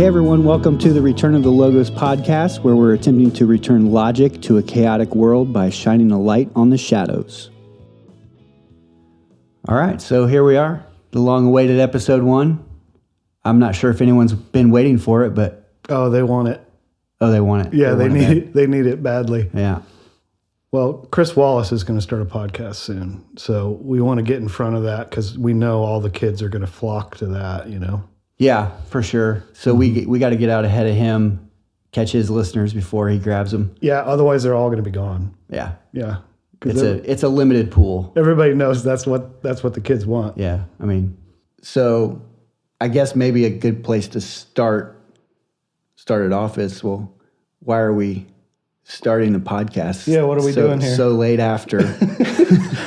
Hey everyone, welcome to the Return of the Logos podcast, where we're attempting to return logic to a chaotic world by shining a light on the shadows. All right, so here we are, the long-awaited episode 1. I'm not sure if anyone's been waiting for it, but... Oh, they want it. Oh, they want it. Yeah, they need it. They need it badly. Yeah. Well, Chris Wallace is going to start a podcast soon, so we want to get in front of that because we know all the kids are going to flock to that, you know? Yeah, for sure. So we got to get out ahead of him, catch his listeners before he grabs them. Yeah, otherwise they're all going to be gone. Yeah. Yeah. It's a limited pool. Everybody knows that's what the kids want. Yeah. I mean, so I guess maybe a good place to start it off is, well, why are we starting the podcast? Yeah, what are we doing here? So late after.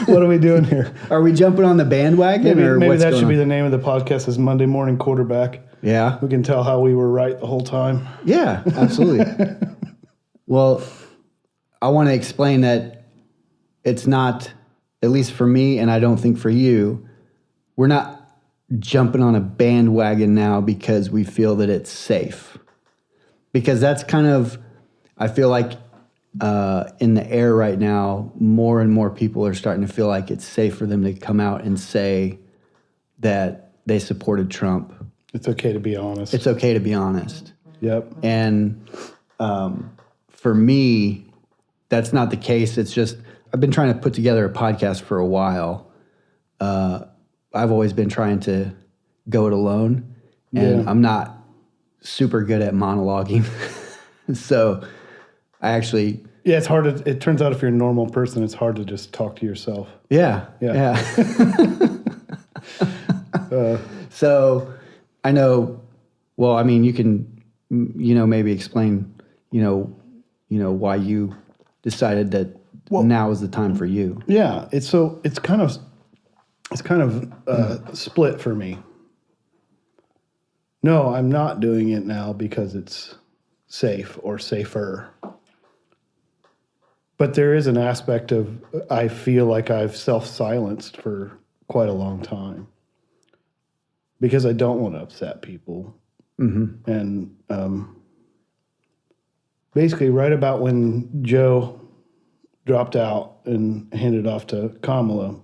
What are we doing here? Are we jumping on the bandwagon? Maybe that should be the name of the podcast is Monday Morning Quarterback. Yeah. We can tell how we were right the whole time. Yeah, absolutely. Well, I want to explain that it's not, at least for me, and I don't think for you, we're not jumping on a bandwagon now because we feel that it's safe. Because that's kind of, I feel like in the air right now, more and more people are starting to feel like it's safe for them to come out and say that they supported Trump. It's okay to be honest. It's okay to be honest. Yep. And for me, that's not the case. It's just, I've been trying to put together a podcast for a while. I've always been trying to go it alone, and I'm not super good at monologuing. So I actually... Yeah, it's hard to... It turns out if you're a normal person, it's hard to just talk to yourself. Yeah. So I know... Well, I mean, you can, maybe explain, why you decided that now is the time for you. Yeah, it's kind of split for me. No, I'm not doing it now because it's safe or safer. But there is an aspect of, I feel like I've self-silenced for quite a long time because I don't want to upset people. Mm-hmm. And basically right about when Joe dropped out and handed off to Kamala,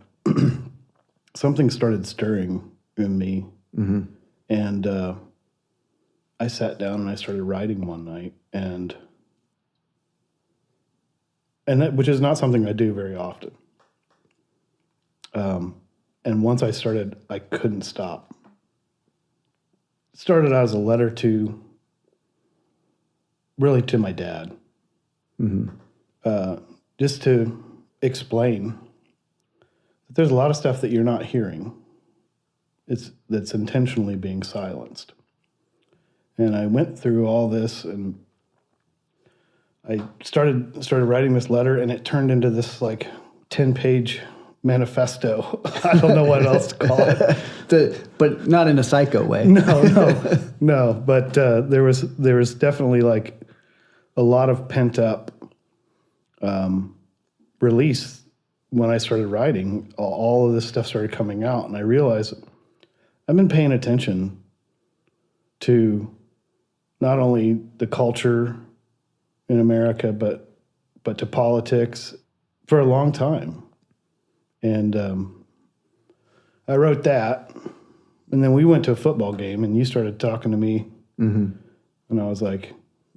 something started stirring in me. Mm-hmm. And I sat down and I started writing one night, and that, which is not something I do very often. And once I started, I couldn't stop. It started out as a letter to my dad, just to explain that there's a lot of stuff that you're not hearing. That's intentionally being silenced. And I went through all this, and I started writing this letter, and it turned into this like 10-page manifesto. I don't know what else to call it. But not in a psycho way. No. But there was definitely like a lot of pent up release when I started writing. All of this stuff started coming out, and I realized I've been paying attention to not only the culture in America, but to politics for a long time. And I wrote that, and then we went to a football game, and you started talking to me, and I was like,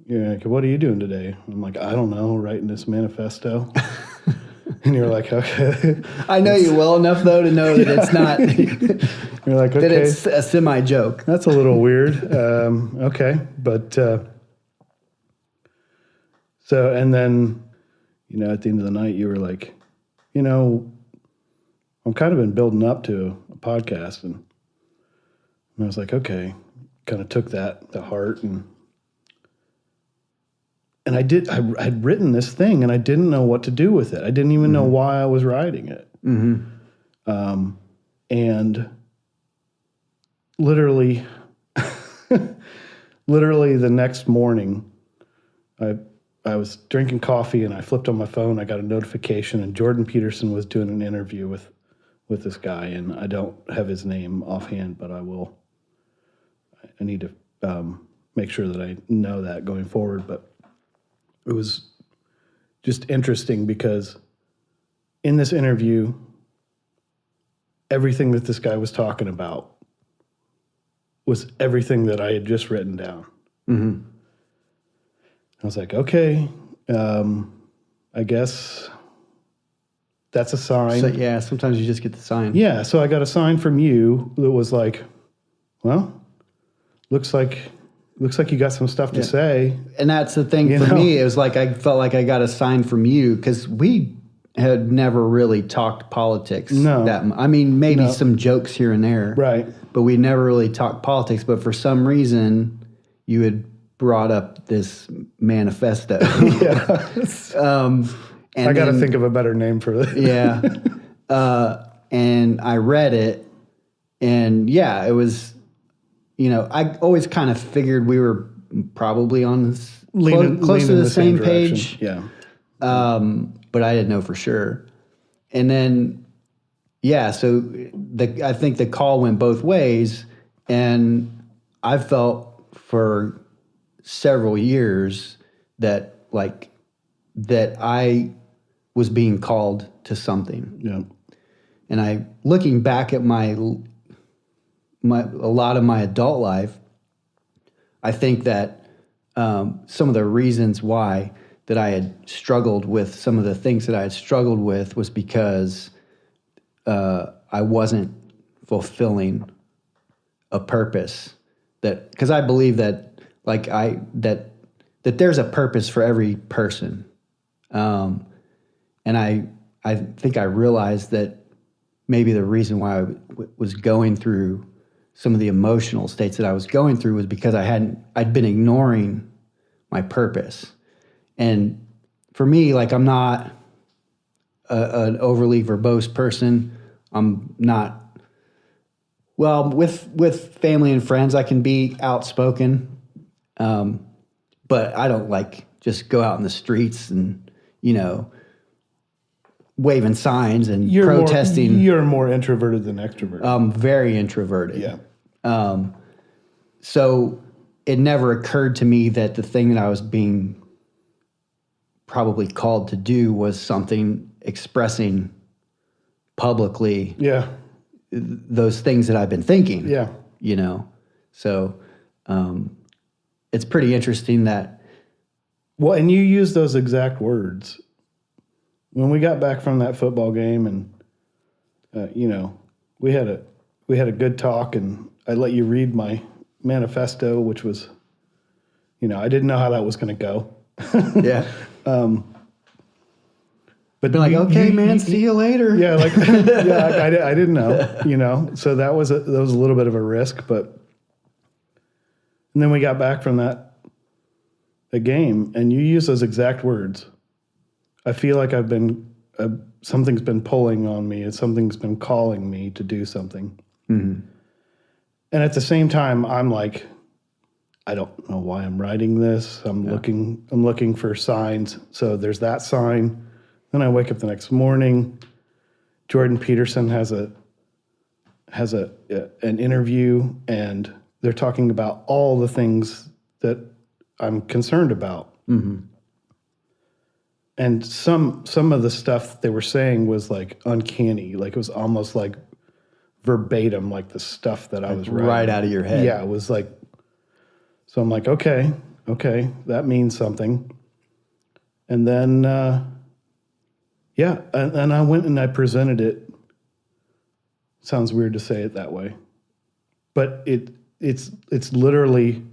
what are you doing today? I'm like, I don't know, writing this manifesto. And you're like, okay. I know you well enough, though, to know that it's not... You're like, okay. That it's a semi-joke. That's a little weird. Okay. But, so, and then, at the end of the night, you were like, I've kind of been building up to a podcast. And I was like, okay. Kind of took that to heart. And I had written this thing, and I didn't know what to do with it. I didn't even know why I was writing it. Mm-hmm. And literally the next morning, I was drinking coffee, and I flipped on my phone. I got a notification, and Jordan Peterson was doing an interview with this guy, and I don't have his name offhand, but I will. I need to make sure that I know that going forward. But it was just interesting because in this interview, everything that this guy was talking about was everything that I had just written down. Mm-hmm. I was like, okay, I guess that's a sign. So, yeah, sometimes you just get the sign. Yeah, so I got a sign from you that was like, well, looks like you got some stuff to say. And that's the thing for me. It was like I felt like I got a sign from you because we had never really talked politics. No. I mean, maybe some jokes here and there. Right. But we never really talked politics. But for some reason, you had brought up this manifesto. Yeah. And I got to think of a better name for it. Yeah. And I read it. And yeah, it was, I always kind of figured we were probably on close to the same page. Yeah. But I didn't know for sure. And then, yeah, so I think the call went both ways. And I felt for several years that I was being called to something. Yeah. And looking back at a lot of my adult life, I think that some of the reasons why that I had struggled with some of the things that I had struggled with was because I wasn't fulfilling a purpose. Because I believe that that there's a purpose for every person, and I think I realized that maybe the reason why I was going through some of the emotional states that I was going through was because I'd been ignoring my purpose. And for me, I'm not an overly verbose person. I'm not, well, with family and friends, I can be outspoken. But I don't just go out in the streets and, waving signs and protesting. You're more introverted than extroverted. I'm very introverted. Yeah. So it never occurred to me that the thing that I was being probably called to do was something expressing publicly those things that I've been thinking. Yeah. So it's pretty interesting that. Well, and you use those exact words. When we got back from that football game and, we had a good talk and I let you read my manifesto, which was, I didn't know how that was going to go. Yeah. But okay, man, see you later. Yeah. I didn't know, so that was a little bit of a risk, and then we got back from the game and you use those exact words. I feel like something's been pulling on me and something's been calling me to do something. Mm-hmm. And at the same time, I'm like, I don't know why I'm writing this. I'm looking for signs. So there's that sign. Then I wake up the next morning. Jordan Peterson has an interview, and they're talking about all the things that I'm concerned about. Mm-hmm. And some of the stuff they were saying was uncanny. It was almost verbatim, the stuff that I was writing. Right out of your head. Yeah, it was so I'm like, okay, that means something. And then, and I went and I presented it. Sounds weird to say it that way, but it's literally,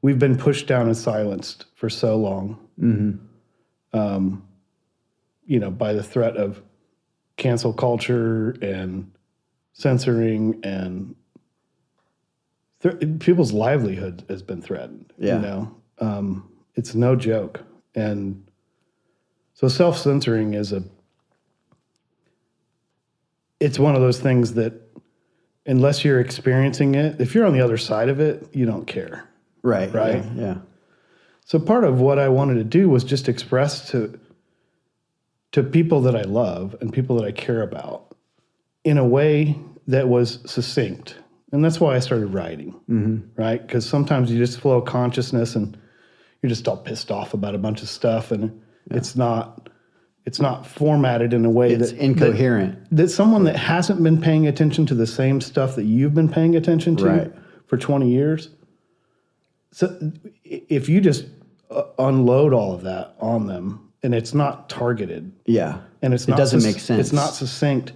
we've been pushed down and silenced for so long. Mm-hmm. By the threat of cancel culture and censoring and people's livelihood has been threatened. Yeah. It's no joke. And so self-censoring it's one of those things that unless you're experiencing it, if you're on the other side of it, you don't care. Right. Right. Yeah. So part of what I wanted to do was just express to people that I love and people that I care about in a way that was succinct And that's why I started writing, right? Because sometimes you just flow consciousness and you're just all pissed off about a bunch of stuff, and it's not formatted in a way It's incoherent. That someone that hasn't been paying attention to the same stuff that you've been paying attention to for 20 years. So if you just unload all of that on them, and it's not targeted, and it doesn't make sense. It's not succinct.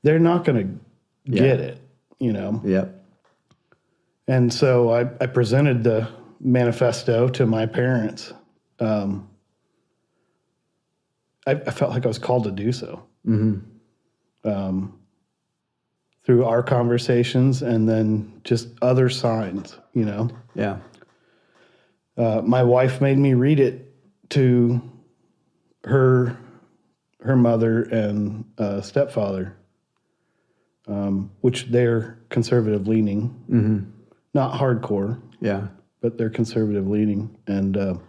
They're not going to get it, you know. Yep. And so I presented the manifesto to my parents. I felt like I was called to do so. Through our conversations and then just other signs, you know. Yeah. My wife made me read it to her mother and stepfather, which they're conservative leaning, not hardcore. Yeah. But they're conservative leaning. And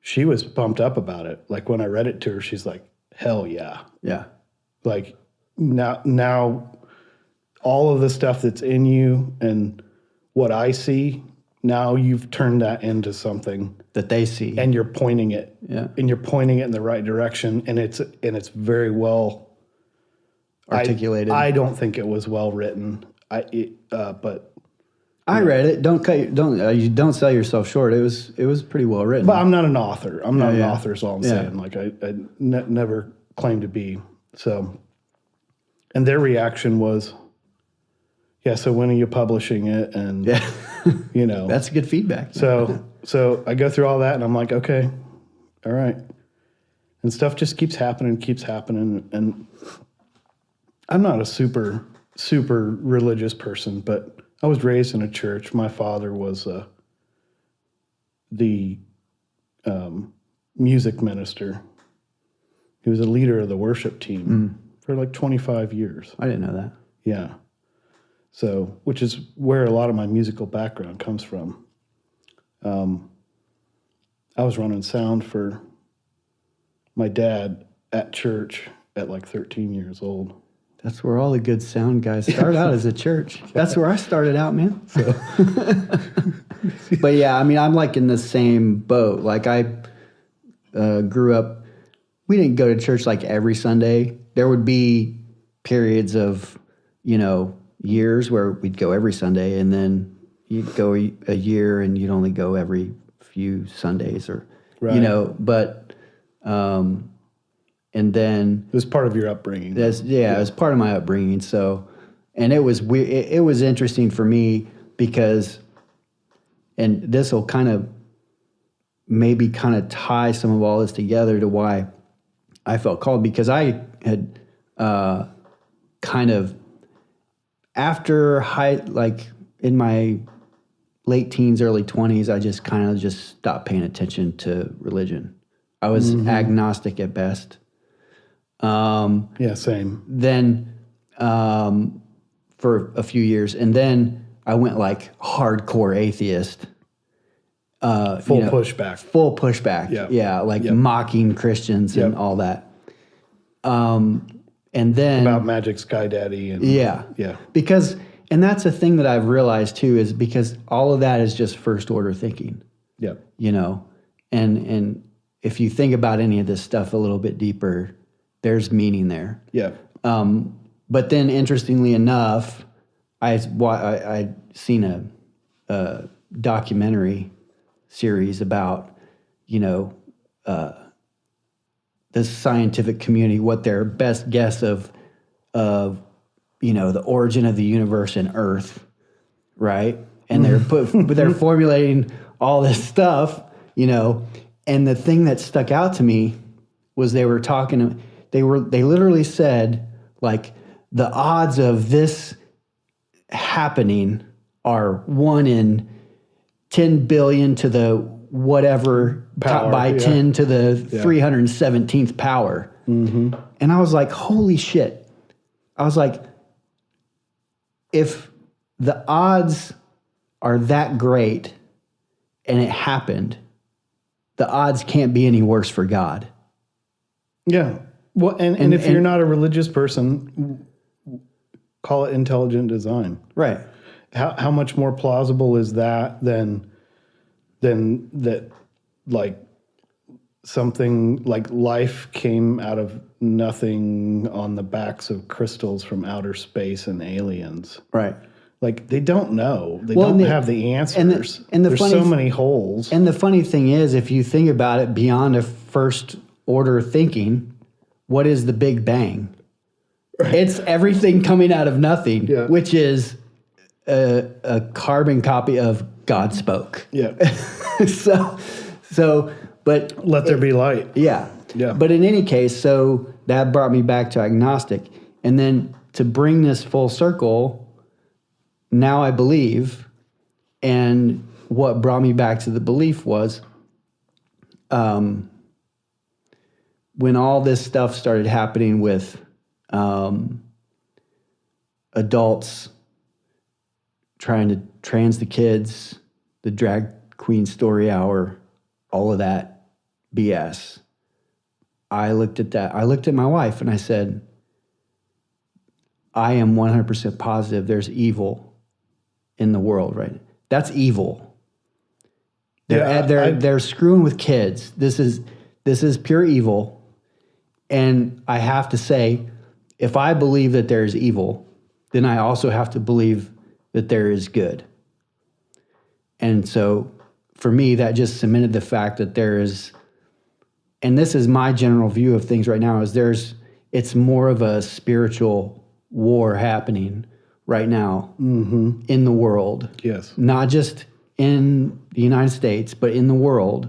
she was pumped up about it. Like when I read it to her, she's like, hell yeah. Yeah. Like now all of the stuff that's in you and what I see, now you've turned that into something that they see. And you're pointing it. Yeah. And you're pointing it in the right direction. And it's very well articulated. I don't think it was well written. But I read it. You don't sell yourself short. It was pretty well written. But I'm not an author. I'm not an author. Is all I'm saying. Like I never claimed to be. So, and their reaction was, yeah. So when are you publishing it? And you know, that's good feedback. So I go through all that, and I'm like, okay, all right. And stuff just keeps happening, and I'm not a super religious person, but I was raised in a church. My father was the music minister. He was a leader of the worship team for like 25 years. I didn't know that. Yeah. So, which is where a lot of my musical background comes from. I was running sound for my dad at church at like 13 years old. That's where all the good sound guys start out, as a church. That's where I started out, man. So. But yeah, I mean, I'm like in the same boat. Like I grew up, we didn't go to church like every Sunday. There would be periods of, years where we'd go every Sunday, and then you'd go a year and you'd only go every few Sundays or, but, and then it was part of your upbringing. It was part of my upbringing. So, and it was weird. It was interesting for me because, and this will maybe tie some of all this together to why I felt called, because I had after in my late teens, early 20s, I just stopped paying attention to religion. I was agnostic at best. Yeah, same. Then for a few years, and then I went like hardcore atheist. Full pushback. Full pushback. Yeah, mocking Christians and all that. And then about Magic Sky Daddy and because, and that's a thing that I've realized too, is because all of that is just first order thinking. Yeah. And if you think about any of this stuff a little bit deeper, there's meaning there. Yeah. But then, interestingly enough, I'd seen a documentary series about, the scientific community, what their best guess of the origin of the universe and Earth, right? And they're formulating all this stuff, And the thing that stuck out to me was they literally said, like, the odds of this happening are 1 in 10 billion to the whatever power, by 10 to the 317th power. Mm-hmm. And I was like, holy shit. I was like, if the odds are that great and it happened, the odds can't be any worse for God. Yeah. Well, and if you're not a religious person, call it intelligent design. Right. How much more plausible is that than that, like, something like life came out of nothing on the backs of crystals from outer space and aliens? Right. Like, they don't know. They don't have the answers. And there's so many holes. And the funny thing is, if you think about it beyond a first order thinking, what is the Big Bang? Right. It's everything coming out of nothing, which is a carbon copy of God spoke. Yeah. But let there be light. Yeah. Yeah. But in any case, so that brought me back to agnostic. And then to bring this full circle, now I believe, and what brought me back to the belief was when all this stuff started happening with adults trying to trans the kids, the drag queen story hour, all of that BS. I looked at that. I looked at my wife and I said, I am 100% positive there's evil in the world, right? That's evil. They're screwing with kids. This is pure evil. And I have to say, if I believe that there is evil, then I also have to believe that there is good. And so for me, that just cemented the fact that there is, and this is my general view of things right now, is it's more of a spiritual war happening right now in the world. Yes. Not just in the United States, but in the world,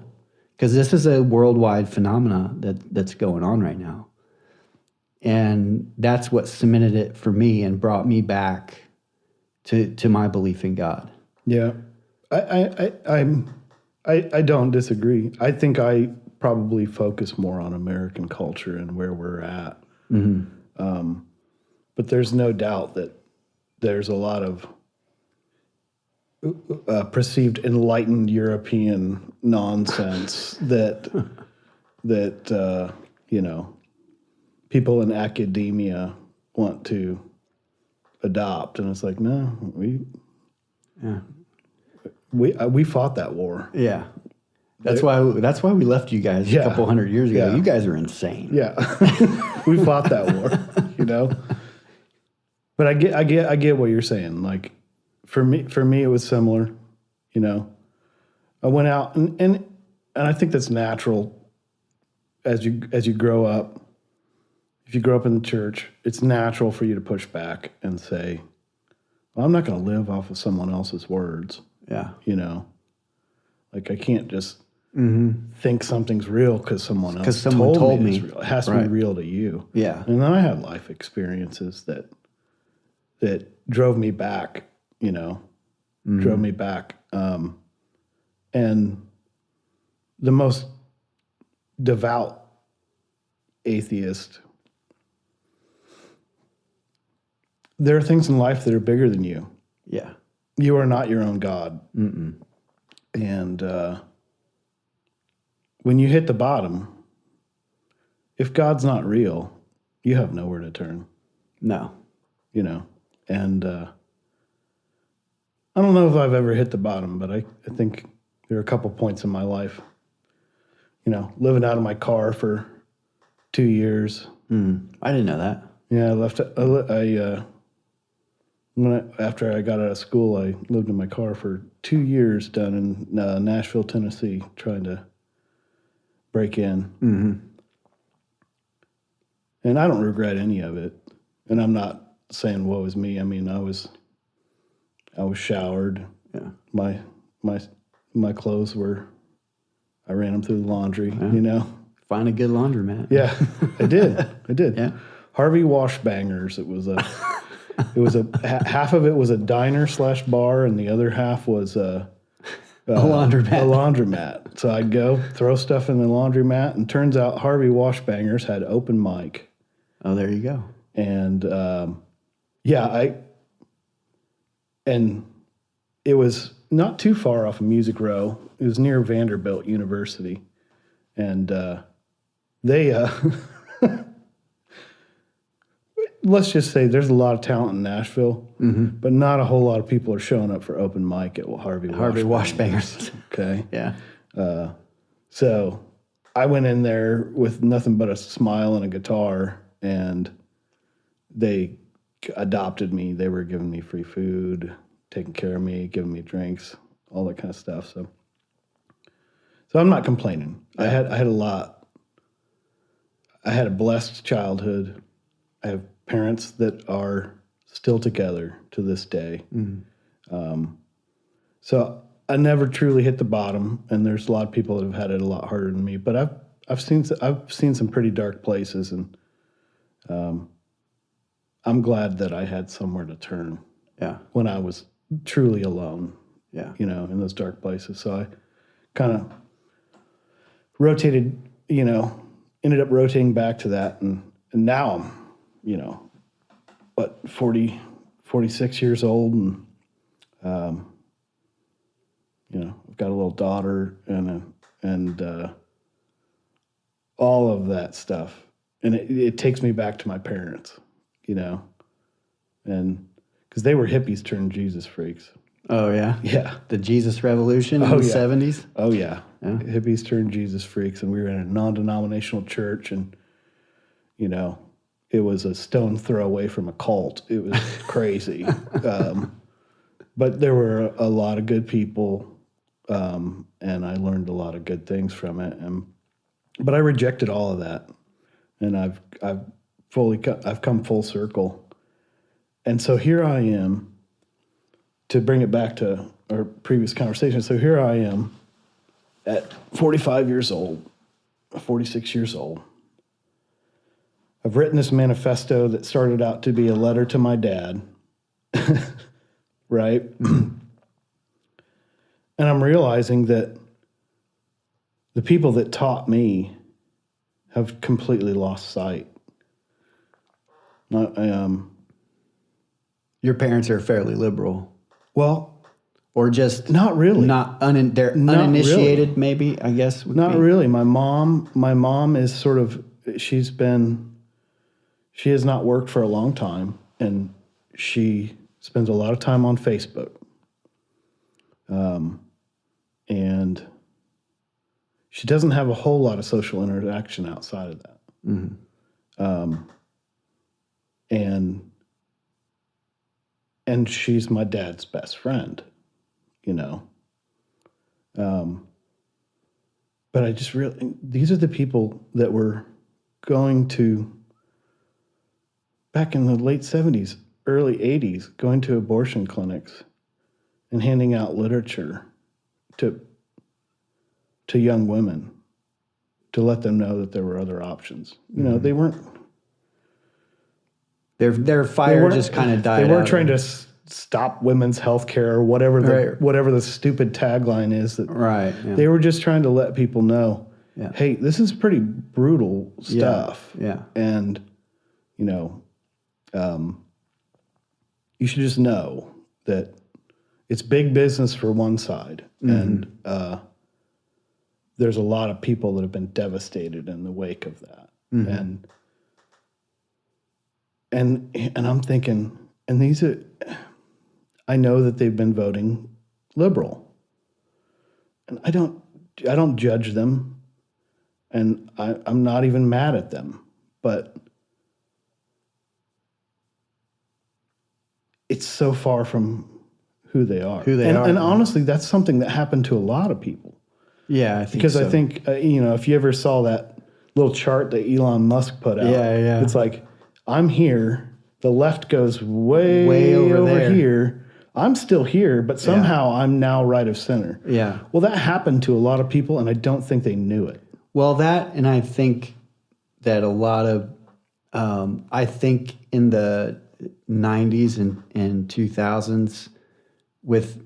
because this is a worldwide phenomena that's going on right now. And that's what cemented it for me and brought me back to my belief in God. Yeah. I don't disagree. I think I probably focus more on American culture and where we're at. Mm-hmm. But there's no doubt that there's a lot of perceived enlightened European nonsense that people in academia want to adopt, and it's like, no, we fought that war. Yeah. That's why we left you guys a couple hundred years ago. Yeah. You guys are insane. Yeah. We fought that war, But I get what you're saying. Like, for me it was similar, I went out and I think that's natural as you grow up. If you grow up in the church, it's natural for you to push back and say, well, I'm not going to live off of someone else's words. Yeah. Like, I can't just think something's real because someone else told me it's real. It has to be real to you. Yeah. And then I had life experiences that drove me back, drove me back. And the most devout atheist, there are things in life that are bigger than you. Yeah. You are not your own God. Mm-mm. And when you hit the bottom, if God's not real, you have nowhere to turn. No. And I don't know if I've ever hit the bottom, but I think there are a couple points in my life, living out of my car for 2 years. I didn't know that. Yeah, after I got out of school, I lived in my car for 2 years down in Nashville, Tennessee, trying to break in. Mm-hmm. And I don't regret any of it. And I'm not saying woe is me. I mean, I was showered. Yeah. My clothes I ran them through the laundry. Yeah. Find a good laundromat. Yeah, I did. Yeah. Harvey Wash Bangers. It was half of it was a diner/bar, and the other half was a laundromat. So I'd go throw stuff in the laundromat, and turns out Harvey Wash Bangers had open mic. Oh, there you go. And and it was not too far off of Music Row. It was near Vanderbilt University, and they let's just say there's a lot of talent in Nashville, but not a whole lot of people are showing up for open mic at Harvey Washbangers. Okay. Yeah. So I went in there with nothing but a smile and a guitar, and they adopted me. They were giving me free food, taking care of me, giving me drinks, all that kind of stuff. So I'm not complaining. I had a lot. I had a blessed childhood. I have parents that are still together to this day. So I never truly hit the bottom, and there's a lot of people that have had it a lot harder than me. But I've seen some pretty dark places, and I'm glad that I had somewhere to turn. Yeah. When I was truly alone. Yeah. In those dark places. So I kind of rotated. Ended up rotating back to that, and now I'm, 46 years old, and I've got a little daughter and all of that stuff, and it takes me back to my parents, and because they were hippies turned Jesus freaks. Oh yeah, yeah, the Jesus Revolution in the 70s. Oh yeah, hippies turned Jesus freaks, and we were in a non-denominational church, and it was a stone throw away from a cult. It was crazy. But there were a lot of good people, and I learned a lot of good things from it. But I rejected all of that, and I've come full circle. And so here I am, to bring it back to our previous conversation. So here I am at 45 years old, 46 years old. I've written this manifesto that started out to be a letter to my dad, right? And I'm realizing that the people that taught me have completely lost sight. Your parents are fairly liberal. Well, or just not really. They're uninitiated, really. Maybe, I guess. Not really. My mom is sort of, she has not worked for a long time, and she spends a lot of time on Facebook. And she doesn't have a whole lot of social interaction outside of that. And she's my dad's best friend, But I just really, these are the people that were going to, back in the late 70s, early 80s, going to abortion clinics and handing out literature to young women to let them know that there were other options. They weren't. Their fire just kind of died out. They weren't trying to stop women's health care or whatever the stupid tagline is. Right. Yeah. They were just trying to let people know, hey, this is pretty brutal stuff. Yeah. And, you should just know that it's big business for one side. And there's a lot of people that have been devastated in the wake of that. And I'm thinking, and these are, I know that they've been voting liberal, and I don't judge them, and I'm not even mad at them, but it's so far from who they are. And honestly, that's something that happened to a lot of people. Yeah, I think because so. I think if you ever saw that little chart that Elon Musk put out, it's like, I'm here. The left goes way over here. I'm still here, but somehow I'm now right of center. Yeah. Well, that happened to a lot of people, and I don't think they knew it. Well, that, and I think that a lot of, I think in the 90s and 2000s, with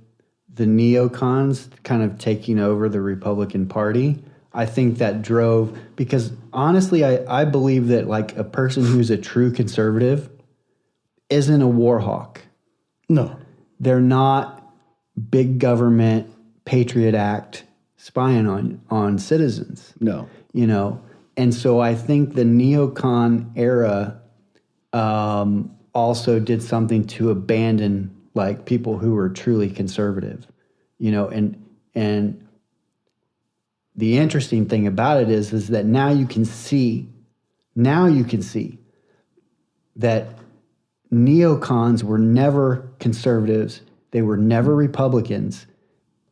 the neocons kind of taking over the Republican Party, I think that drove, because honestly, I believe that like a person who's a true conservative isn't a war hawk. No. They're not big government, Patriot Act spying on citizens. No. And so I think the neocon era also did something to abandon like people who were truly conservative, and the interesting thing about it is that now you can see that neocons were never conservatives. They were never Republicans.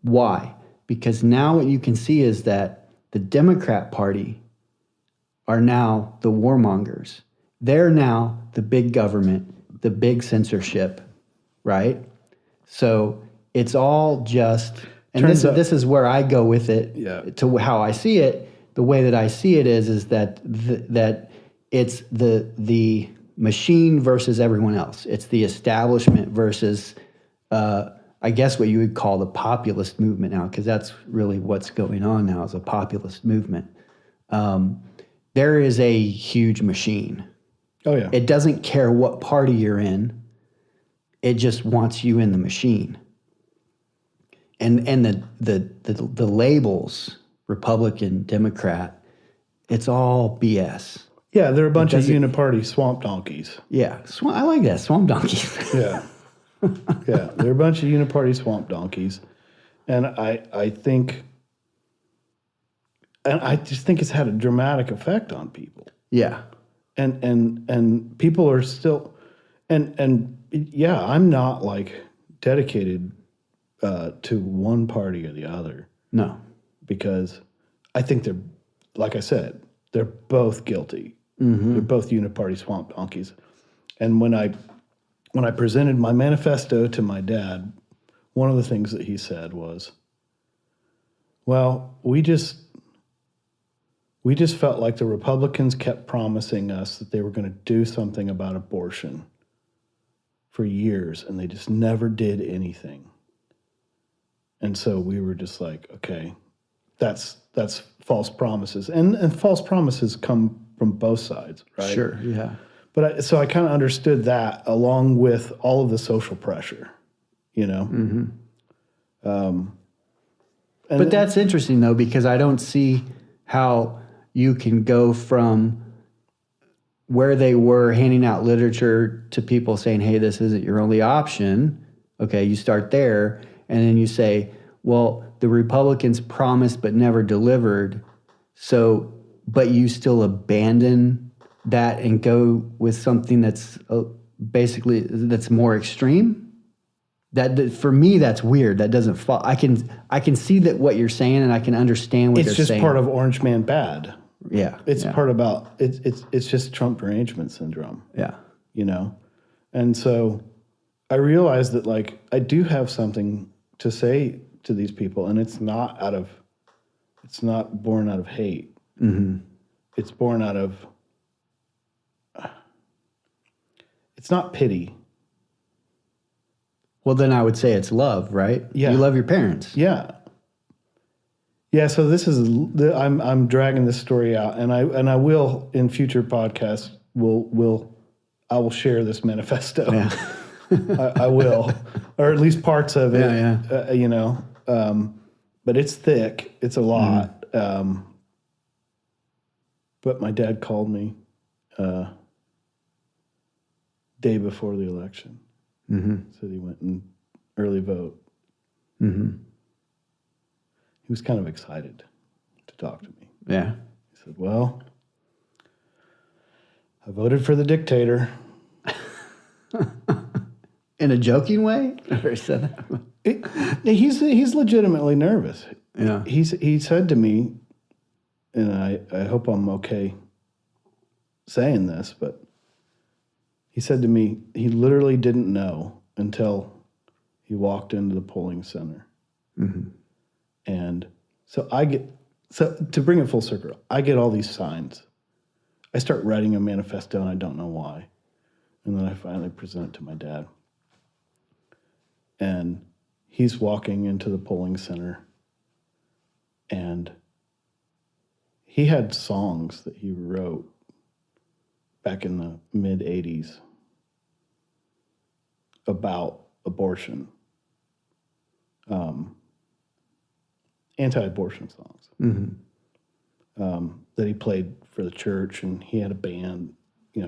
Why? Because now what you can see is that the Democrat Party are now the warmongers. They're now the big government, the big censorship, right? So it's all just, and this is where I go with it. Yeah. To how I see it. The way that I see it is that that it's the machine versus everyone else. It's the establishment versus, I guess, what you would call the populist movement now, because that's really what's going on now is a populist movement. There is a huge machine. Oh yeah. It doesn't care what party you're in. It just wants you in the machine. And the labels, Republican, Democrat, it's all BS. Yeah, they're a bunch of uniparty swamp donkeys. Yeah, I like that, swamp donkeys. Yeah. Yeah, they're a bunch of uniparty swamp donkeys. And I think, and I just think it's had a dramatic effect on people. Yeah. And people are still, and yeah, I'm not like dedicated to one party or the other. No. Because I think they're, like I said, they're both guilty. Mm-hmm. They're both uniparty swamp donkeys. And when I presented my manifesto to my dad, one of the things that he said was, well, we just felt like the Republicans kept promising us that they were going to do something about abortion for years, and they just never did anything. And so we were just like, okay, that's false promises. And false promises come from both sides, right? Sure, yeah. But so I kind of understood that along with all of the social pressure, Mm-hmm. But that's interesting, though, because I don't see how you can go from where they were handing out literature to people saying, hey, this isn't your only option. Okay, you start there, and then you say, well, the Republicans promised but never delivered, so, but you still abandon that and go with something that's basically that's more extreme. That for me, that's weird. That doesn't fall. I can see that what you're saying, and I can understand what they're saying. It's just part of Orange Man Bad. Yeah, it's part about it's just Trump derangement syndrome. Yeah, and so I realized that like I do have something to say to these people, and it's not born out of hate. Mm-hmm. It's born out of. It's not pity. Well, then I would say it's love, right? Yeah. You love your parents. Yeah. Yeah. So this is I'm dragging this story out, and I will in future podcasts I will share this manifesto. Yeah. I will, or at least parts of it. Yeah. But it's thick. It's a lot. But my dad called me day before the election. Mm-hmm. Said he went and early vote. Mm-hmm. He was kind of excited to talk to me. Yeah. He said, well, I voted for the dictator. In a joking way? Or said that? He's legitimately nervous. Yeah. He said to me, and I hope I'm okay saying this, but he said to me he literally didn't know until he walked into the polling center. Mm-hmm. And so to bring it full circle, I get all these signs. I start writing a manifesto and I don't know why. And then I finally present it to my dad. And he's walking into the polling center, and he had songs that he wrote back in the mid-'80s about abortion, anti-abortion songs, Mm-hmm. that he played for the church, and he had a band,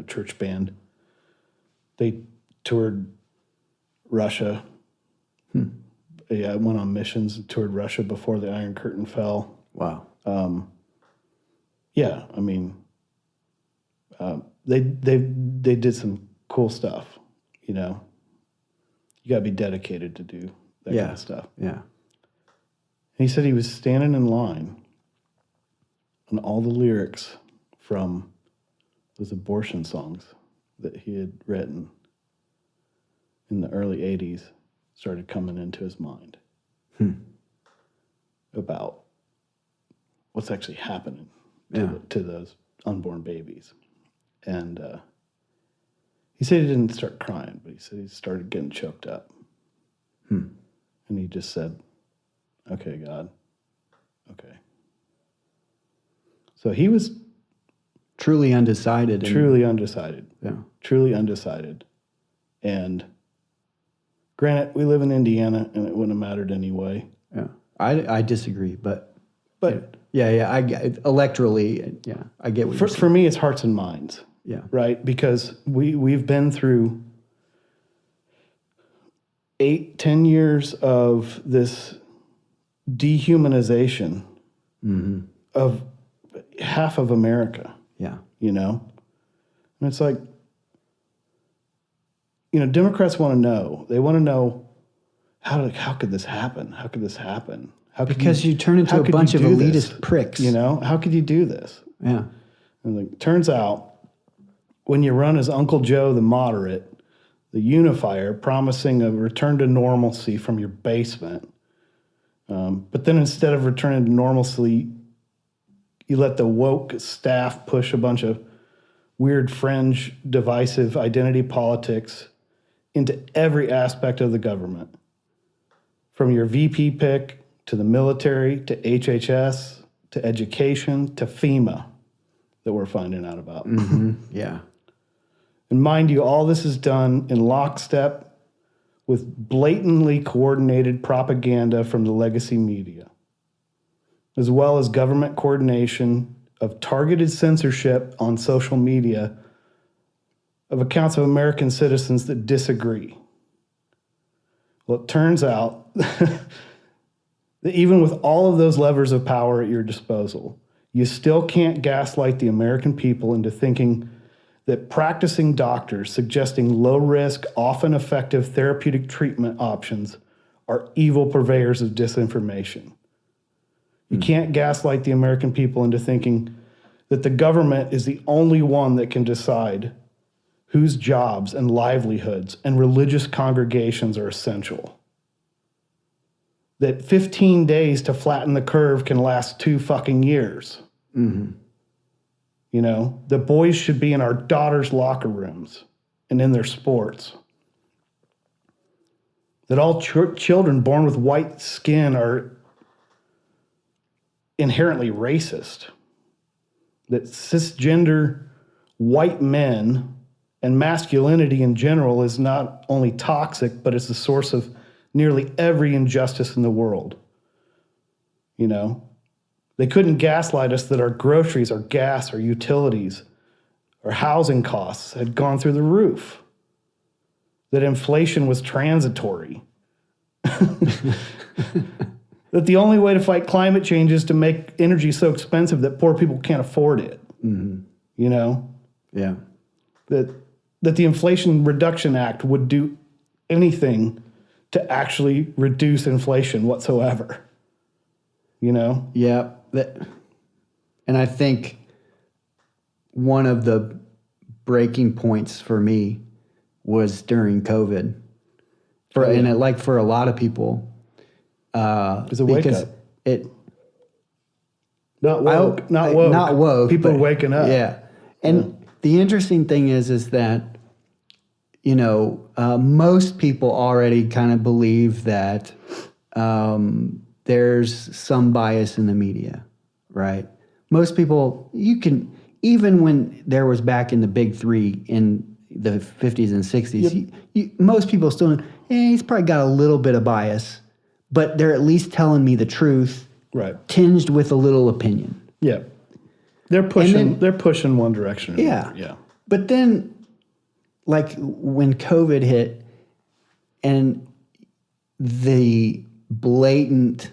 church band, They toured Russia. Yeah, went on missions and toured Russia before the Iron Curtain fell. Wow. Yeah, I mean, they did some cool stuff. You know, you got to be dedicated to do that kind of stuff. Yeah. He said he was standing in line, and all the lyrics from those abortion songs that he had written in the early 80s started coming into his mind about what's actually happening to those unborn babies. And he said he didn't start crying, but he said he started getting choked up. And he just said, okay, God, okay. So he was truly undecided. Truly undecided. Yeah. Truly undecided. And granted, we live in Indiana, and it wouldn't have mattered anyway. Yeah. I disagree, but yeah, electorally, yeah, I get what you're saying. For me, it's hearts and minds. Yeah. Right? Because we've been through 8-10 years of this dehumanization of half of America. Yeah. You know? And it's like, you know, Democrats want to know. They want to know how could this happen? How could this happen? Because you turn into a bunch of elitist pricks. You know, how could you do this? Yeah. And like, turns out, when you run as Uncle Joe the moderate, the unifier, promising a return to normalcy from your basement, but then instead of returning to normalcy, you let the woke staff push a bunch of weird fringe divisive identity politics into every aspect of the government, from your VP pick to the military to HHS to education to FEMA that we're finding out about. Yeah. And mind you, all this is done in lockstep with blatantly coordinated propaganda from the legacy media, as well as government coordination of targeted censorship on social media of accounts of American citizens that disagree. Well, it turns out that even with all of those levers of power at your disposal, you still can't gaslight the American people into thinking that practicing doctors suggesting low-risk, often effective therapeutic treatment options are evil purveyors of disinformation. You can't gaslight the American people into thinking that the government is the only one that can decide whose jobs and livelihoods and religious congregations are essential. That 15 days to flatten the curve can last 2 fucking years. You know, the boys should be in our daughters' locker rooms and in their sports. That all children born with white skin are inherently racist. That cisgender white men and masculinity in general is not only toxic, but it's the source of nearly every injustice in the world. You know? They couldn't gaslight us that our groceries, our gas, our utilities, our housing costs had gone through the roof. That inflation was transitory. That the only way to fight climate change is to make energy so expensive that poor people can't afford it. You know? Yeah. That the Inflation Reduction Act would do anything to actually reduce inflation whatsoever. You know? Yeah. And I think one of the breaking points for me was during COVID. For a lot of people, it's a wake up. Not woke. Not woke. People are waking up. Yeah. And the interesting thing is that, you know, most people already kind of believe that there's some bias in the media, right? Most people, even when there was back in the big three in the 50s and 60s, most people still, he's probably got a little bit of bias, but they're at least telling me the truth, right? Tinged with a little opinion. Yeah. They're pushing one direction or another. Yeah. But then like when COVID hit and the blatant,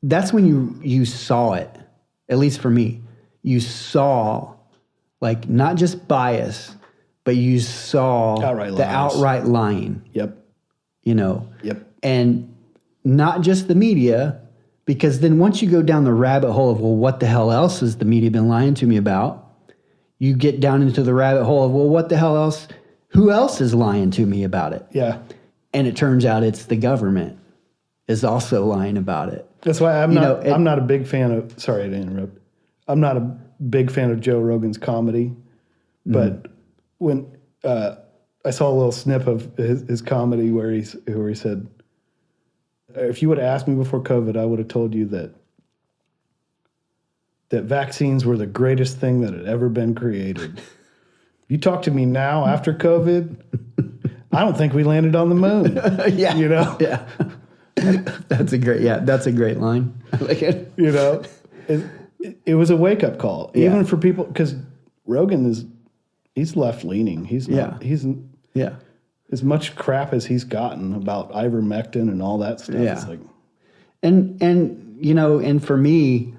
that's when you saw it, at least for me. You saw like not just bias, but you saw Outright the lies. outright lying, Yep. you know. Yep. And not just the media, because then once you go down the rabbit hole of, well, what the hell else has the media been lying to me about? You get down into the rabbit hole of, well, what the hell else? Who else is lying to me about it? Yeah. And it turns out it's the government is also lying about it. That's why I'm not a big fan of, sorry to interrupt. I'm not a big fan of Joe Rogan's comedy, but when I saw a little snip of his comedy where he said, if you would have asked me before COVID, I would have told you that vaccines were the greatest thing that had ever been created. You talk to me now after COVID, I don't think we landed on the moon. Yeah. You know? Yeah. That's a great line. I like it. You know? It was a wake-up call. Yeah. Even for people, because Rogan he's left-leaning. He's not, he's as much crap as he's gotten about ivermectin and all that stuff. Yeah. It's like, and you know, and for me,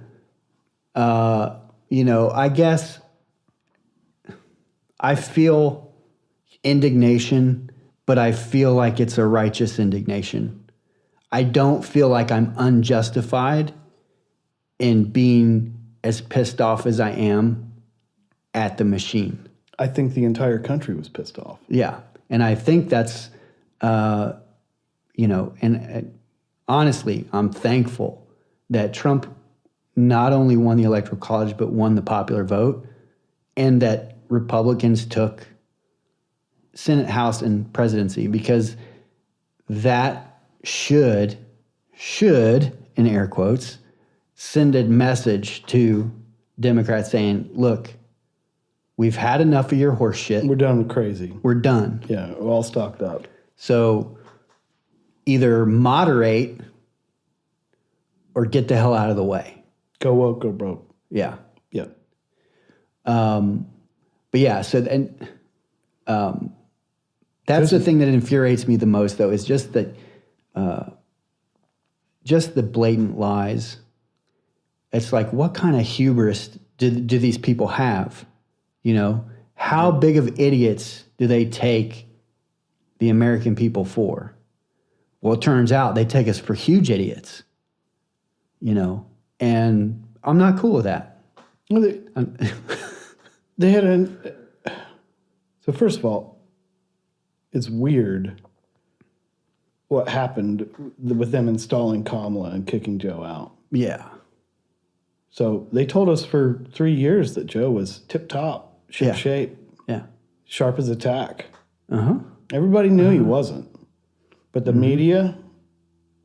you know, I guess I feel indignation, but I feel like it's a righteous indignation. I don't feel like I'm unjustified in being as pissed off as I am at the machine. I think the entire country was pissed off. Yeah. And I think that's, you know, and honestly, I'm thankful that Trump not only won the Electoral College, but won the popular vote, and that Republicans took Senate, House, and presidency, because that should, in air quotes, send a message to Democrats saying, look, we've had enough of your horse shit. We're done with crazy. We're done. Yeah, we're all stocked up. So either moderate or get the hell out of the way. Go woke, go broke. Yeah. Yeah. But yeah, so that's the thing that infuriates me the most, though, is just that, just the blatant lies. It's like, what kind of hubris do these people have? You know, how big of idiots do they take the American people for? Well, it turns out they take us for huge idiots, you know, and I'm not cool with that. Well, they had so first of all, it's weird what happened with them installing Kamala and kicking Joe out. Yeah. So they told us for 3 years that Joe was tip-top, shape, Yeah. sharp as a tack. Uh-huh. Everybody knew he wasn't. But the media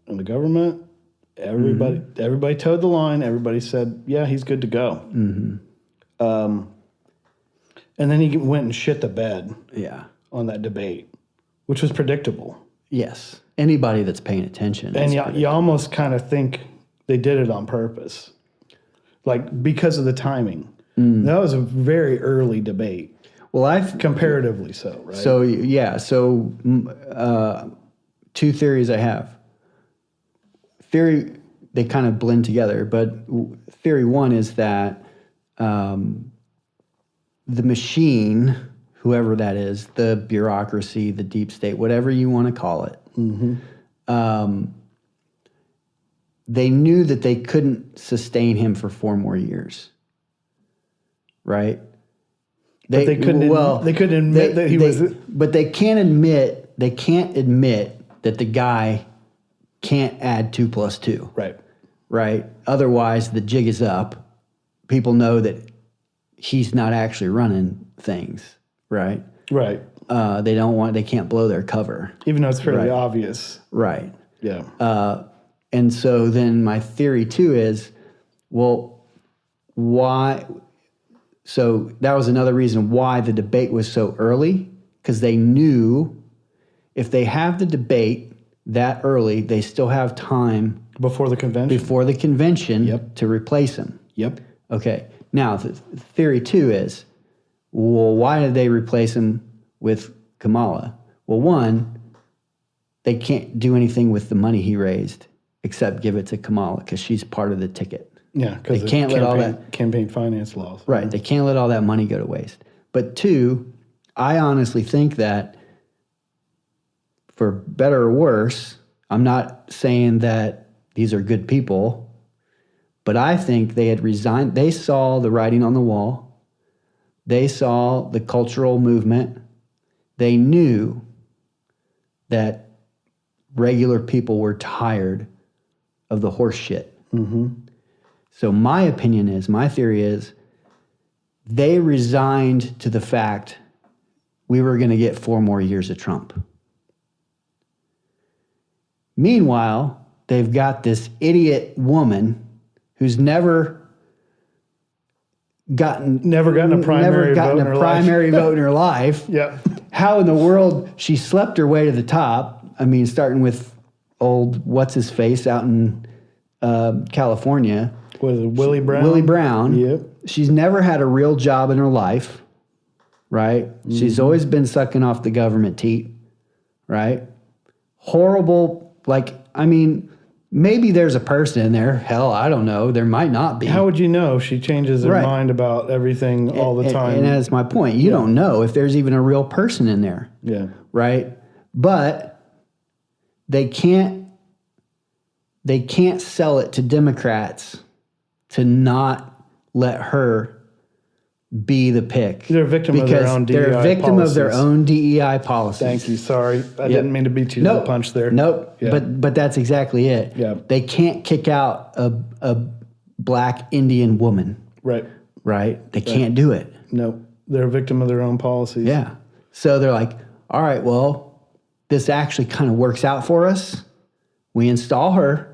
and the government, everybody towed the line. Everybody said, yeah, he's good to go. And then he went and shit the bed on that debate, which was predictable. Yes. Anybody that's paying attention. And you almost kind of think they did it on purpose. Like, because of the timing. That was a very early debate. Well, comparatively so, right? So, yeah. So, two theories I have. They kind of blend together, but theory one is that the machine, whoever that is, the bureaucracy, the deep state, whatever you want to call it, they knew that they couldn't sustain him for 4 more years, right? But they couldn't admit that he was. But they can't admit that the guy can't add 2 + 2. Right. Right. Otherwise, the jig is up. People know that he's not actually running things. Right. Right. They can't blow their cover. Even though it's fairly obvious. Right. Yeah. And so then my theory too is, well, why? So that was another reason why the debate was so early, because they knew if they have the debate that early, they still have time before the convention to replace him. Yep. Okay. Now, theory 2 is, well, why did they replace him with Kamala? Well, one, they can't do anything with the money he raised except give it to Kamala because she's part of the ticket. Yeah, because they can't let all that campaign finance laws. Right. They can't let all that money go to waste. But two, I honestly think that for better or worse, I'm not saying that these are good people, but I think they had resigned. They saw the writing on the wall. They saw the cultural movement. They knew that regular people were tired of the horse shit. Mm-hmm. So my theory is, they resigned to the fact we were going to get 4 more years of Trump. Meanwhile, they've got this idiot woman who's never gotten a primary vote in her life. Yeah. How in the world she slept her way to the top? I mean, starting with old what's his face out in California. Was it Willie Brown? Willie Brown. Yep. She's never had a real job in her life, right? Mm-hmm. She's always been sucking off the government teat, right? Horrible, maybe there's a person in there. Hell, I don't know. There might not be. How would you know? She changes her mind about everything all the time. And that's my point. You don't know if there's even a real person in there. Yeah. Right? But they can't sell it to Democrats to not let her be the pick. They're a victim of their own DEI policies. They're a victim of their own DEI policies. Thank you. Sorry. I didn't mean to beat you to the punch there. Nope. Yeah. But that's exactly it. Yeah. They can't kick out a black Indian woman. Right. Right? They can't do it. Nope. They're a victim of their own policies. Yeah. So they're like, all right, well, this actually kind of works out for us. We install her.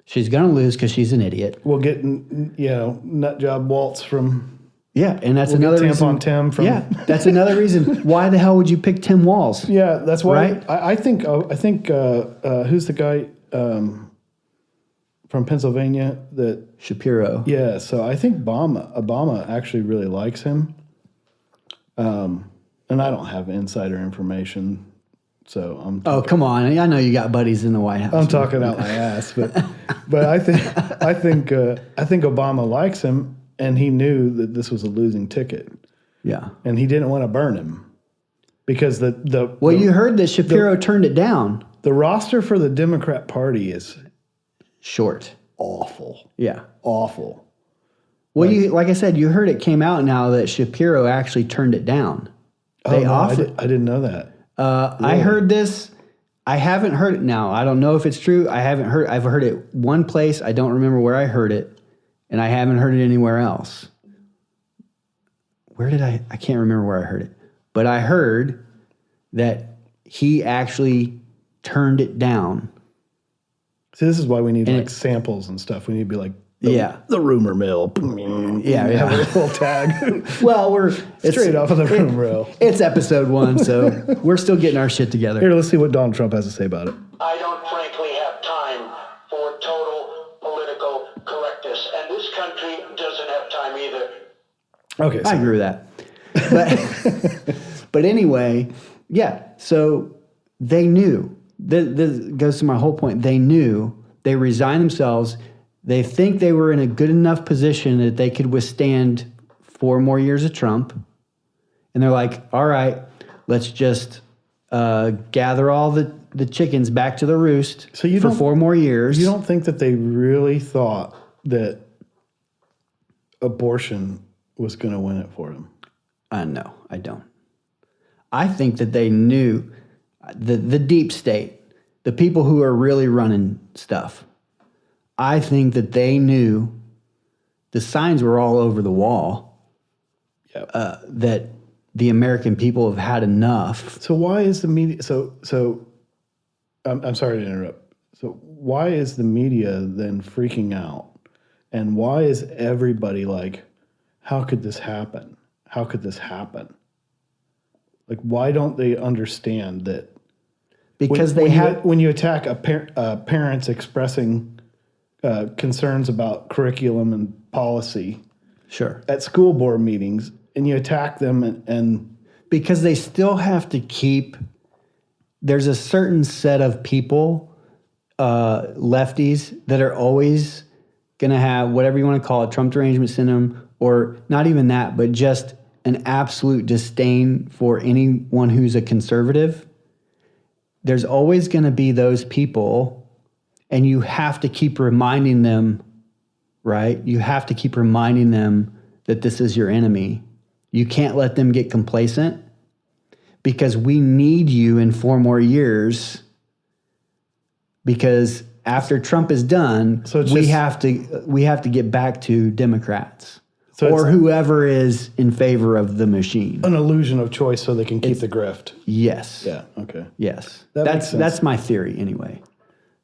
She's going to lose because she's an idiot. We'll get, nut job Waltz from... Yeah, and that's another reason... Tim from... Yeah, that's another reason. Why the hell would you pick Tim Walz? Yeah, that's why... Right? I think who's the guy from Pennsylvania that... Shapiro. Yeah, so I think Obama actually really likes him. And I don't have insider information, so I'm... Oh, come on. I know you got buddies in the White House. I'm talking out my ass, but I think Obama likes him, and he knew that this was a losing ticket. Yeah. And he didn't want to burn him because you heard that Shapiro turned it down. The roster for the Democrat Party is short. Awful. Yeah. Awful. Well, like I said, you heard it came out now that Shapiro actually turned it down. They offered. I didn't know that. Really? I heard this. I haven't heard it now. I don't know if it's true. I've heard it one place. I don't remember where I heard it, and I haven't heard it anywhere else. Where did I can't remember where I heard it. But I heard that he actually turned it down. See, this is why we need samples and stuff. We need to be like, the rumor mill. Yeah. Have a little tag. Well, we're straight off of the rumor mill. It's episode 1, so we're still getting our shit together. Here, let's see what Donald Trump has to say about it. I don't frankly have time for total political correctness, and this country doesn't have time either. Okay, I agree with that. But anyway, yeah. So they knew. This goes to my whole point. They knew. They resigned themselves. They think they were in a good enough position that they could withstand 4 more years of Trump. And they're like, all right, let's just gather all the chickens back to the roost for 4 more years. You don't think that they really thought that abortion was going to win it for them? No, I don't. I think that they knew the deep state, the people who are really running stuff. I think that they knew the signs were all over the wall that the American people have had enough. So why is the media? So I'm sorry to interrupt. So why is the media then freaking out, and why is everybody like, how could this happen? How could this happen? Like, why don't they understand that? Because when you attack parents expressing concerns about curriculum and policy, sure, at school board meetings, and you attack them and because they still have to keep, there's a certain set of people, lefties, that are always going to have whatever you want to call it, Trump derangement syndrome, or not even that, but just an absolute disdain for anyone who's a conservative. There's always going to be those people, and you have to keep reminding them, right? You have to keep reminding them that this is your enemy. You can't let them get complacent, because we need you in 4 more years, because after Trump is done, So it's we just- have to get back to Democrats So or it's whoever is in favor of the machine. an illusion of choice so they can keep the grift. Yes. Yeah. Okay. Yes. That makes sense. That's my theory anyway.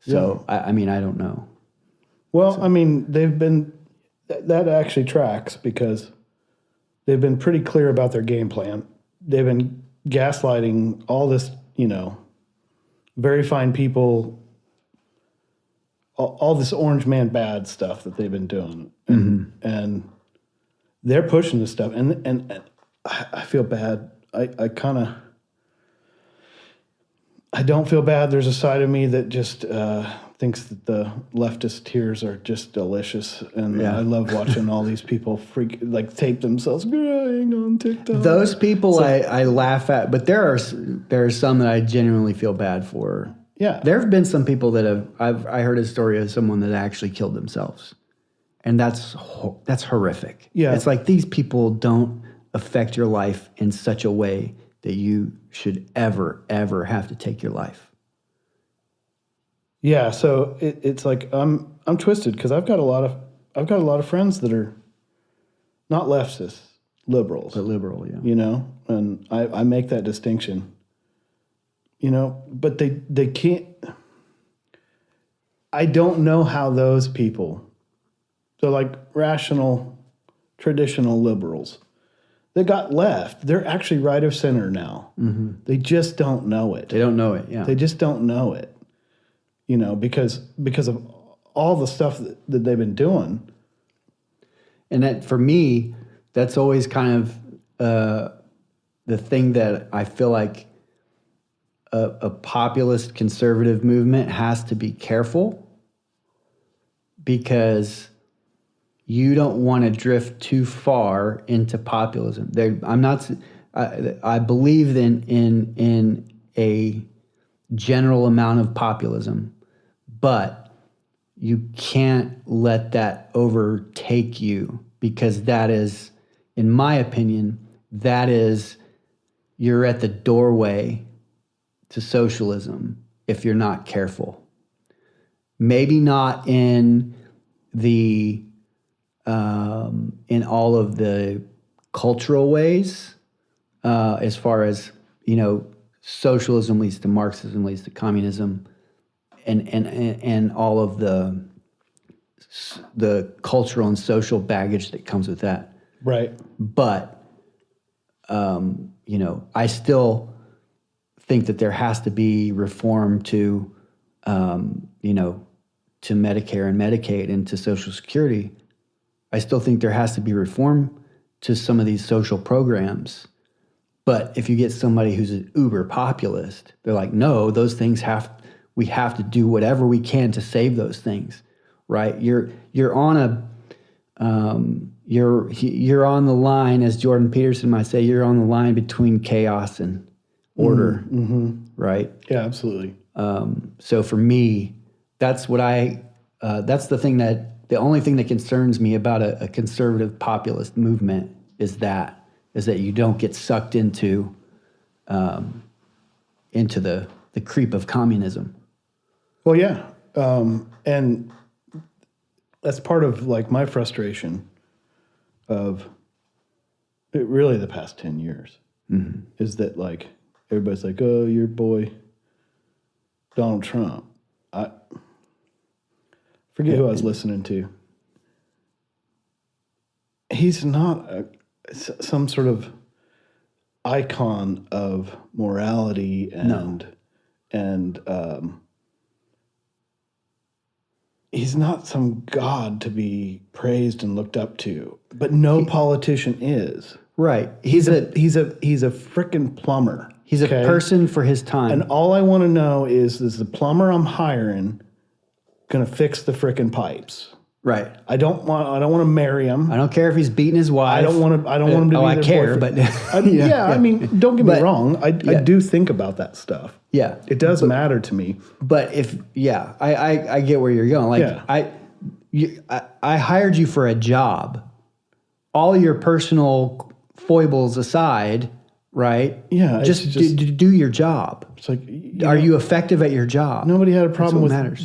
So I mean, I don't know. Well, I mean, they've been that actually tracks because they've been pretty clear about their game plan. They've been gaslighting all this, very fine people, all this orange man bad stuff that they've been doing, and they're pushing this stuff. And I feel bad. I don't feel bad. There's a side of me that just thinks that the leftist tears are just delicious, and I love watching all these people tape themselves crying on TikTok. Those people I laugh at, but there are some that I genuinely feel bad for. Yeah, There have been some people that I heard a story of someone that actually killed themselves, and that's horrific. Yeah. It's like these people don't affect your life in such a way that you should ever have to take your life. yeah. So it's like I'm twisted because I've got a lot of friends that are not leftists, liberals, But liberal, yeah. and I make that distinction. But they can't. I don't know how those people, so like rational, traditional liberals, they got left. They're actually right of center now. Mm-hmm. They just don't know it. They don't know it, yeah. They just don't know it. Because of all the stuff that they've been doing. And that, for me, that's always kind of the thing that I feel like a populist conservative movement has to be careful, because you don't want to drift too far into populism. I believe in a general amount of populism, but you can't let that overtake you, because that is, in my opinion, you're at the doorway to socialism if you're not careful. Maybe not in all of the cultural ways, as far as, socialism leads to Marxism, leads to communism, and all of the cultural and social baggage that comes with that. Right. But, I still think that there has to be reform to Medicare and Medicaid and to Social Security. I still think there has to be reform to some of these social programs. But if you get somebody who's an uber populist, they're like, no, those things we have to do whatever we can to save those things, right? You're on you're on the line, as Jordan Peterson might say, you're on the line between chaos and order, right? Yeah, absolutely. So for me, that's that's the only thing that concerns me about a conservative populist movement is that you don't get sucked into the creep of communism. Well, yeah. And that's part of like my frustration of really the past 10 years is that like everybody's like, oh, your boy Donald Trump. I forget who I was listening to. He's not some sort of icon of morality and he's not some god to be praised and looked up to. But no politician is. Right. He's a frickin' plumber. He's a person for his time. And all I want to know is the plumber I'm hiring going to fix the frickin' pipes? Right. I don't want to marry him. I don't care if he's beating his wife. I don't want him to be I their care, boyfriend. but I mean, don't get me wrong. I do think about that stuff. Yeah. It does matter to me. But I get where you're going. Like I hired you for a job. All your personal foibles aside, right? Yeah. Just do your job. It's like, are you effective at your job? Nobody had a problem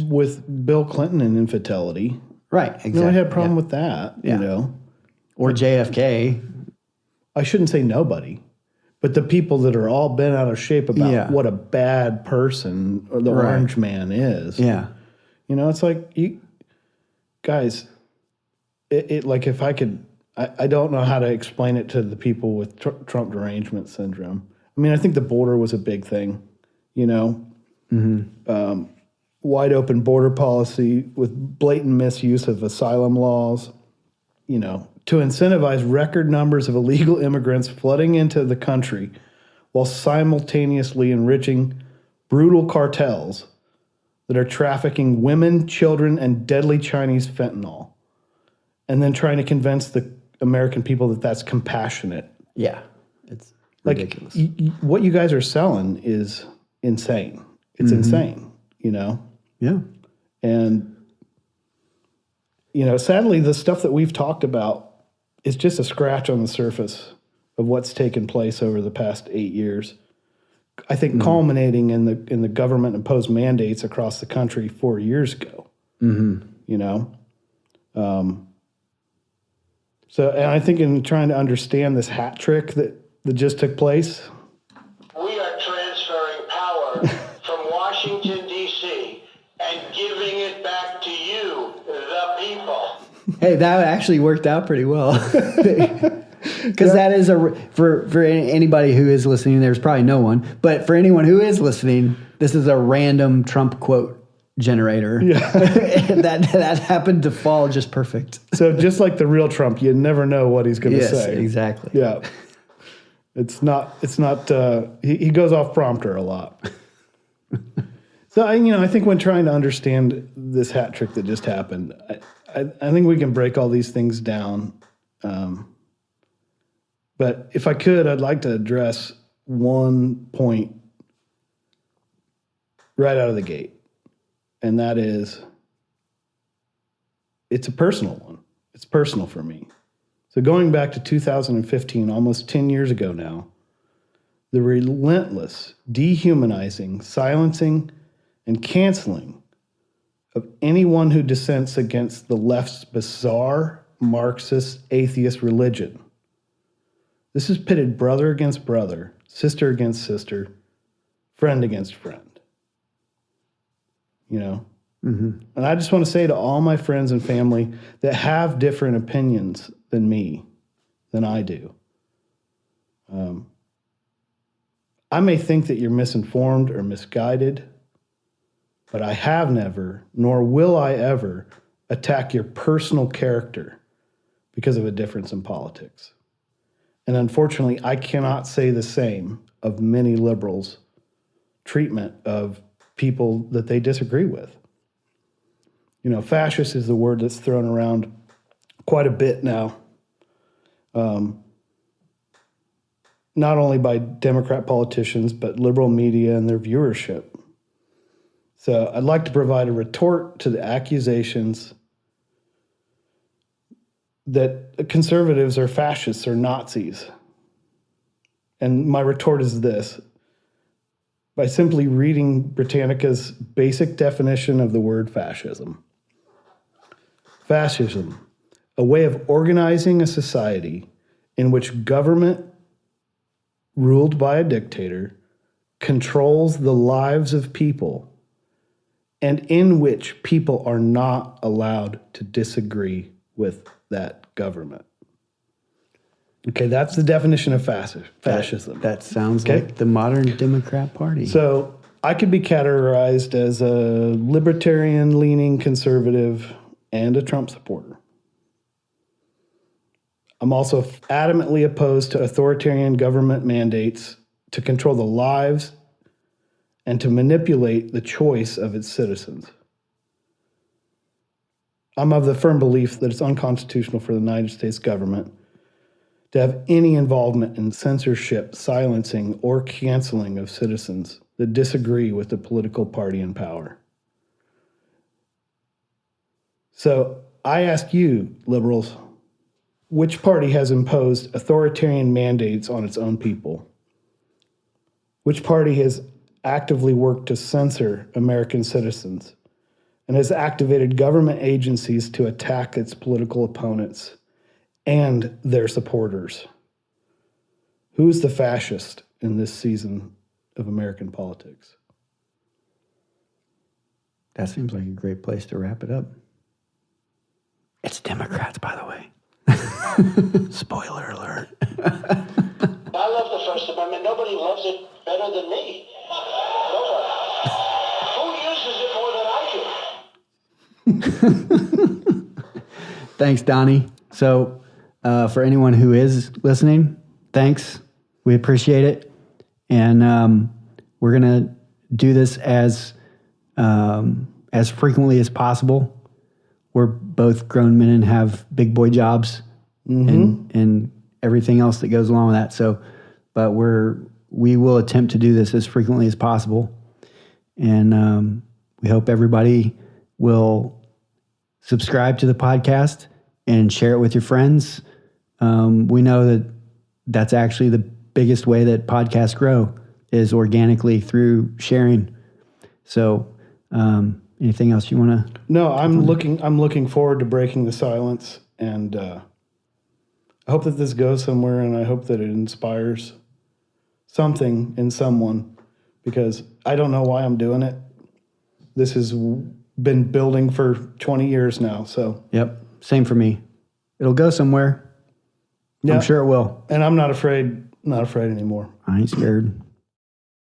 with Bill Clinton and infidelity. Right, exactly. Nobody had a problem with that, you know. Or JFK. I shouldn't say nobody, but the people that are all bent out of shape about what a bad person or the orange man is. Yeah. You know, it's like, you guys, it like if I could, I don't know how to explain it to the people with Trump derangement syndrome. I mean, I think the border was a big thing, you know. Wide open border policy with blatant misuse of asylum laws, you know, to incentivize record numbers of illegal immigrants flooding into the country while simultaneously enriching brutal cartels that are trafficking women, children, and deadly Chinese fentanyl, and then trying to convince the American people that that's compassionate. Yeah, it's ridiculous. What you guys are selling is insane. It's insane, you know? Yeah. And, you know, sadly, the stuff that we've talked about is just a scratch on the surface of what's taken place over the past 8 years. I think culminating in the government imposed mandates across the country 4 years ago. You know? So, and I think in trying to understand this hat trick that just took place. We are transferring power from Washington, D.C., and giving it back to you, the people. Hey, that actually worked out pretty well. Because that is for anybody who is listening, there's probably no one, but for anyone who is listening, this is a random Trump quote generator. Yeah. that happened to fall just perfect. So just like the real Trump, you never know what he's going to say. Yes, exactly. Yeah. It's not, he goes off prompter a lot. So, I think when trying to understand this hat trick that just happened, I think we can break all these things down. But if I could, I'd like to address one point right out of the gate. And that is, it's a personal one. It's personal for me. So going back to 2015, almost 10 years ago now, the relentless dehumanizing, silencing, and canceling of anyone who dissents against the left's bizarre Marxist atheist religion. This is pitted brother against brother, sister against sister, friend against friend. You know? And I just want to say to all my friends and family that have different opinions than me, than I do. I may think that you're misinformed or misguided, but I have never, nor will I ever, attack your personal character because of a difference in politics. And unfortunately, I cannot say the same of many liberals' treatment of people that they disagree with. You know, fascist is the word that's thrown around quite a bit now. Not only by Democrat politicians, but liberal media and their viewership. So I'd like to provide a retort to the accusations that conservatives are fascists or Nazis. And my retort is this. By simply reading Britannica's basic definition of the word fascism. Fascism, a way of organizing a society in which government, ruled by a dictator, controls the lives of people and in which people are not allowed to disagree with that government. Okay, that's the definition of fascism. That sounds like the modern Democrat Party. So I could be categorized as a libertarian-leaning conservative and a Trump supporter. I'm also adamantly opposed to authoritarian government mandates to control the lives and to manipulate the choice of its citizens. I'm of the firm belief that it's unconstitutional for the United States government to have any involvement in censorship, silencing, or canceling of citizens that disagree with the political party in power. So I ask you, liberals, which party has imposed authoritarian mandates on its own people? Which party has actively worked to censor American citizens and has activated government agencies to attack its political opponents and their supporters? Who's the fascist in this season of American politics? That seems like a great place to wrap it up. It's Democrats, by the way. Spoiler alert. I love the First Amendment. Nobody loves it better than me. Nobody. Who uses it more than I do? Thanks, Donnie. So for anyone who is listening, thanks. We appreciate it. And we're going to do this as frequently as possible. We're both grown men and have big boy jobs and everything else that goes along with that. So, but we will attempt to do this as frequently as possible. And we hope everybody will subscribe to the podcast and share it with your friends. We know that that's actually the biggest way that podcasts grow is organically through sharing. So, anything else you want to? No, I'm looking forward to breaking the silence, and I hope that this goes somewhere, and I hope that it inspires something in someone, because I don't know why I'm doing it. This has been building for 20 years now. So yep, same for me. It'll go somewhere. Yeah. I'm sure it will. And I'm not afraid anymore. I ain't scared.